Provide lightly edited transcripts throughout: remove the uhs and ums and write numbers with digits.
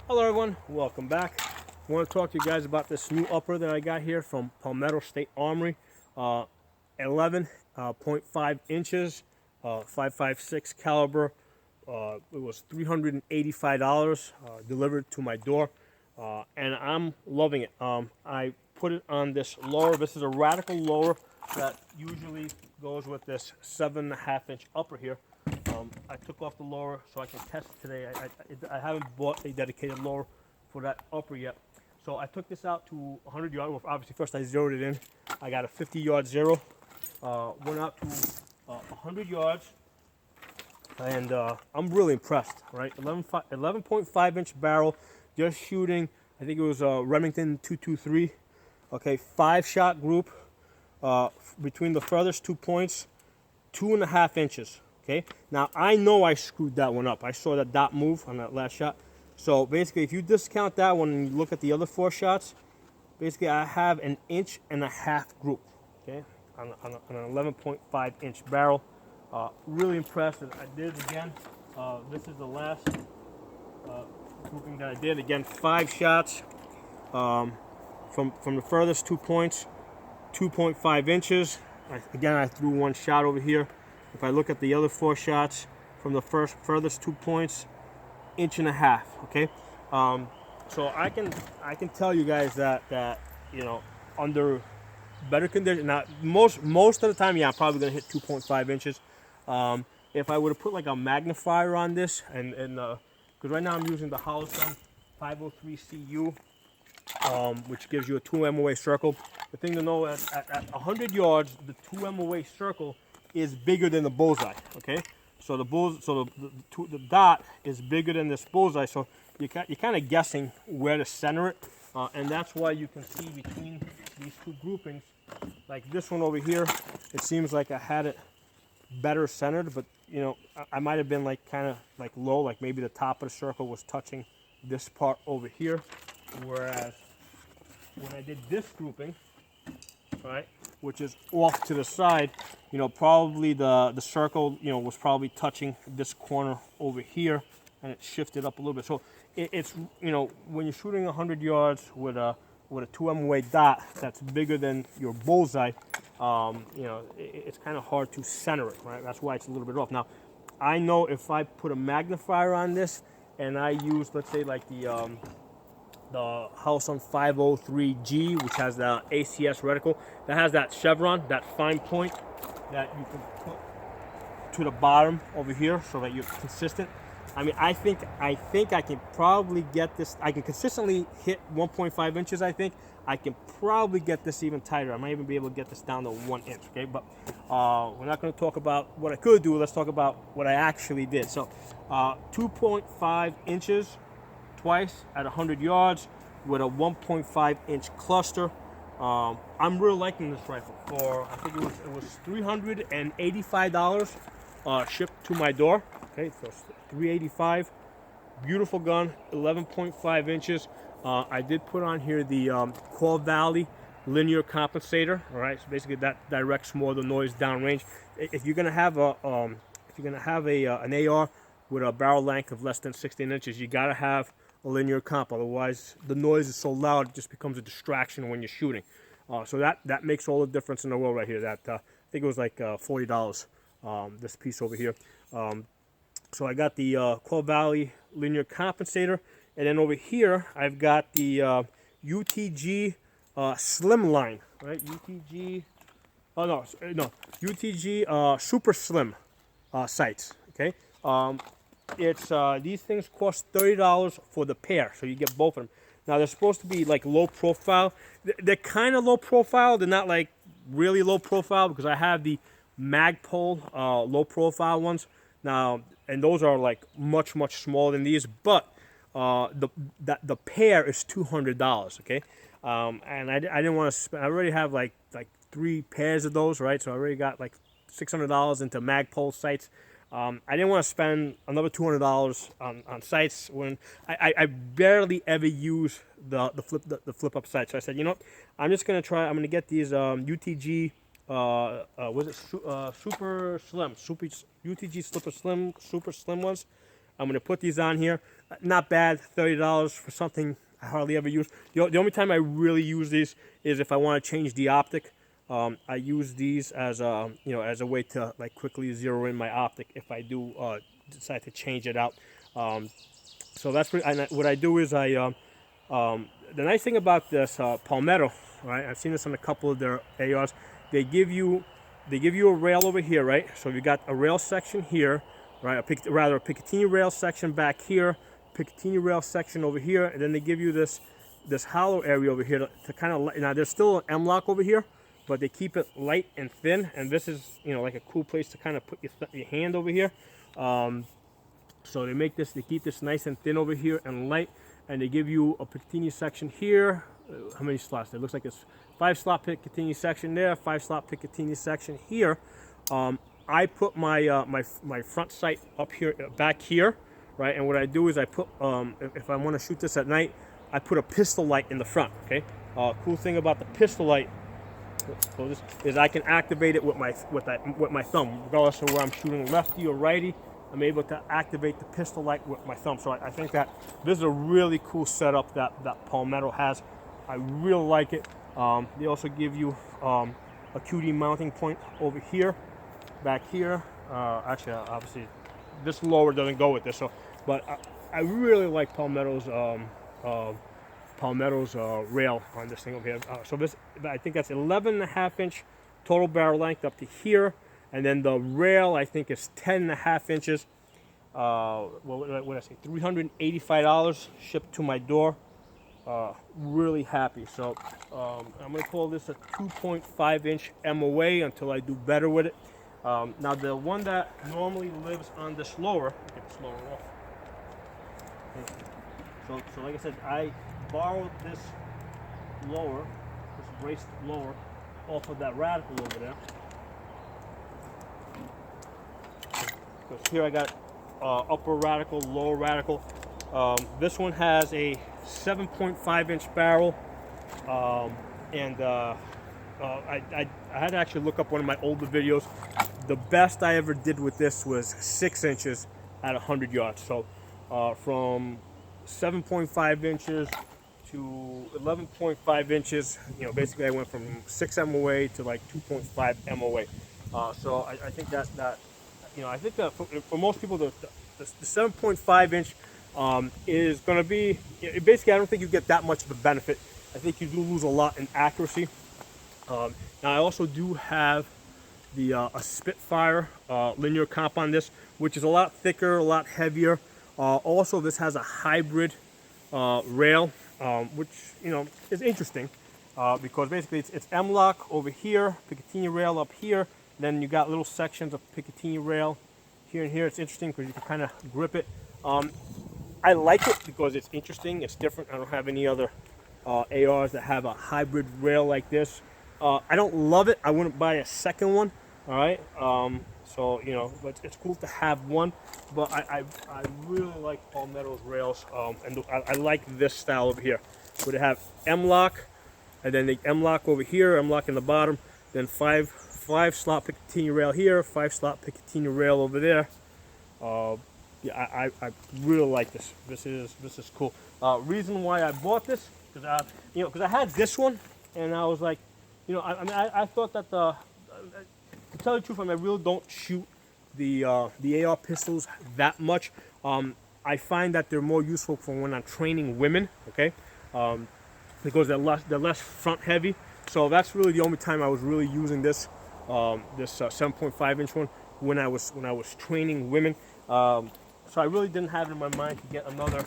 Hello everyone, welcome back. I want to talk to you guys about this new upper that I got here from Palmetto State Armory. 11.5 inches, 5.56 caliber. It was $385 delivered to my door, and I'm loving it. I put it on this lower. This is a radical lower that usually goes with this 7.5-inch upper here. I took off the lower so I can test it today. I haven't bought a dedicated lower for that upper yet. So I took this out to 100 yards. Well, obviously, first I zeroed it in. I got a 50-yard zero. Went out to 100 yards, and I'm really impressed. Right, 11.5-inch barrel, just shooting. I think it was Remington 223. Okay, 5-shot group between the furthest 2 points, 2.5 inches. Okay, now I know I screwed that one up. I saw that dot move on that last shot. So basically, if you discount that one and you look at the other 4 shots, basically I have an 1.5 inch group. Okay, on an 11.5-inch barrel. Really impressed. I did it again. This is the last grouping that I did. Again, 5 shots from the furthest 2 points, 2.5 inches. Again, I threw 1 shot over here. If I look at the other 4 shots from the furthest 2 points, 1.5 inches. Okay, so I can tell you guys that you know, under better condition. Now most of the time, yeah, I'm probably gonna hit 2.5 inches. If I would have put like a magnifier on this, and because right now I'm using the Holosun 503 CU, which gives you a 2 MOA circle. The thing to know, at 100 yards, the 2 MOA circle is bigger than the bullseye. Okay, so the dot is bigger than this bullseye. So you're kind of guessing where to center it, and that's why you can see between these 2 groupings, like this one over here, it seems like I had it better centered, but you know, I might have been like kind of like low, like maybe the top of the circle was touching this part over here, whereas when I did this grouping, right, which is off to the side, you know, probably the circle, you know, was probably touching this corner over here, and it shifted up a little bit. So it's, you know, when you're shooting 100 yards with a 2 MOA dot that's bigger than your bullseye, you know, it's kind of hard to center it, right? That's why it's a little bit off. Now, I know if I put a magnifier on this and I use, let's say, like the Holosun 503G, which has the ACS reticle, that has that chevron, that fine point that you can put to the bottom over here so that you're consistent. I mean, I think I can probably get this. I can consistently hit 1.5 inches. I think I can probably get this even tighter. I might even be able to get this down to 1 inch. Okay, but we're not going to talk about what I could do. Let's talk about what I actually did. So, 2.5 inches twice at 100 yards with a 1.5 inch cluster. I'm really liking this rifle. For I think it was $385 shipped to my door. Okay, so $385. Beautiful gun, 11.5 inches. I did put on here the Call Valley linear compensator. All right, so basically that directs more of the noise downrange. If you're gonna have an AR with a barrel length of less than 16 inches, you gotta have a linear comp. Otherwise, the noise is so loud it just becomes a distraction when you're shooting. So that makes all the difference in the world right here. That I think it was like $40. This piece over here. So I got the Call Valley linear compensator, and then over here I've got the UTG Slimline, right? UTG, UTG Super Slim sights. Okay, it's these things cost $30 for the pair, so you get both of them. Now they're supposed to be like low profile. They're kind of low profile. They're not like really low profile because I have the Magpul low profile ones now, and those are like much smaller than these, but the pair is $200. Okay, and I didn't want to spend. I already have like 3 pairs of those, right? So I already got like $600 into Magpul sights. I didn't want to spend another $200 on sights when I barely ever use the flip up sights. So I said, you know, I'm just gonna try. I'm gonna get these UTG. Was it Super Slim? UTG Super Slim ones. I'm gonna put these on here. Not bad, $30 for something I hardly ever use. The only time I really use these is if I want to change the optic. I use these as a as a way to like quickly zero in my optic if I do decide to change it out. So that's what I do is the nice thing about this Palmetto, right? I've seen this on a couple of their ARs. They give you a rail over here, right? So you got a rail section here, right? A Picatinny rail section back here, Picatinny rail section over here, and then they give you this hollow area over here to kind of, now there's still an M-lock over here, but they keep it light and thin, and this is like a cool place to kind of put your hand over here. So they keep this nice and thin over here and light, and they give you a Picatinny section here. How many slots? It looks like it's 5-slot Picatinny section there, 5-slot Picatinny section here. I put my my front sight up here, back here, right? And what I do is I put, if I want to shoot this at night, I put a pistol light in the front. Okay. Cool thing about the pistol light is I can activate it with my thumb, regardless of where I'm shooting, lefty or righty. I'm able to activate the pistol light with my thumb. So I think that this is a really cool setup that Palmetto has. I really like it. They also give you a QD mounting point over here, back here. Actually, obviously, this lower doesn't go with this. So, but I really like Palmetto's rail on this thing over here. So this, I think that's 11.5-inch total barrel length up to here. And then the rail, I think, is 10.5 inches. What did I say? $385 shipped to my door. Really happy. So I'm going to call this a 2.5-inch MOA until I do better with it. Now the one that normally lives on this lower, get this lower off. So like I said, I borrowed this lower, this braced lower, off of that radical over there. Because here I got upper radical, lower radical. This one has a 7.5-inch barrel, and I had to actually look up one of my older videos. The best I ever did with this was 6 inches at 100 yards. So from 7.5 inches to 11.5 inches, basically I went from 6 MOA to like 2.5 MOA. So I think that I think that for most people, the 7.5 inch is going to be, basically I don't think you get that much of a benefit. I think you do lose a lot in accuracy. Now I also do have a Spitfire linear comp on this, which is a lot thicker, a lot heavier. Also, this has a hybrid rail, which is interesting because basically it's M-lock over here, Picatinny rail up here. Then you got little sections of Picatinny rail here and here. It's interesting because you can kind of grip it. I like it because it's interesting. It's different. I don't have any other ARs that have a hybrid rail like this. I don't love it. I wouldn't buy a second one. All right. So but it's cool to have one. But I really like Palmetto's rails, and I like this style over here. Where they have M-lock, and then the M-lock over here, M-lock in the bottom, then 5-slot Picatinny rail here, 5-slot Picatinny rail over there. Yeah, I really like this. This is cool. Reason why I bought this, because I had this one, and I was like, I thought that to tell the truth, I really don't shoot the AR pistols that much. I find that they're more useful for when I'm training women. Okay, because they're less front heavy. So that's really the only time I was really using this 7.5-inch one when I was training women. So I really didn't have it in my mind to get another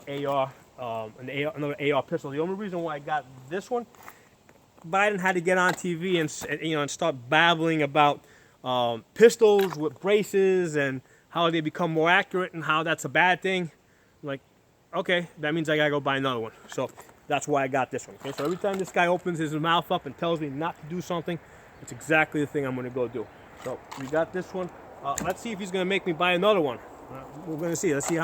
AR pistol. The only reason why I got this one, Biden had to get on TV and start babbling about pistols with braces and how they become more accurate and how that's a bad thing. I'm like, okay, that means I gotta go buy another one. So that's why I got this one. Okay, so every time this guy opens his mouth up and tells me not to do something, it's exactly the thing I'm gonna go do. So we got this one. Let's see if he's gonna make me buy another one. We're gonna see. Let's see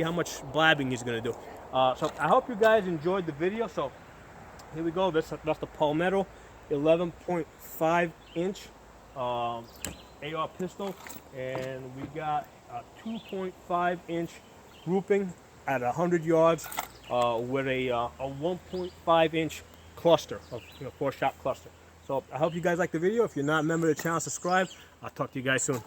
how much blabbing he's gonna do. So I hope you guys enjoyed the video. So here we go. That's the Palmetto 11.5-inch AR pistol, and we got a 2.5 inch grouping at 100 yards with a 1.5 inch cluster of 4-shot cluster. So I hope you guys like the video. If you're not a member of the channel, subscribe. I'll talk to you guys soon.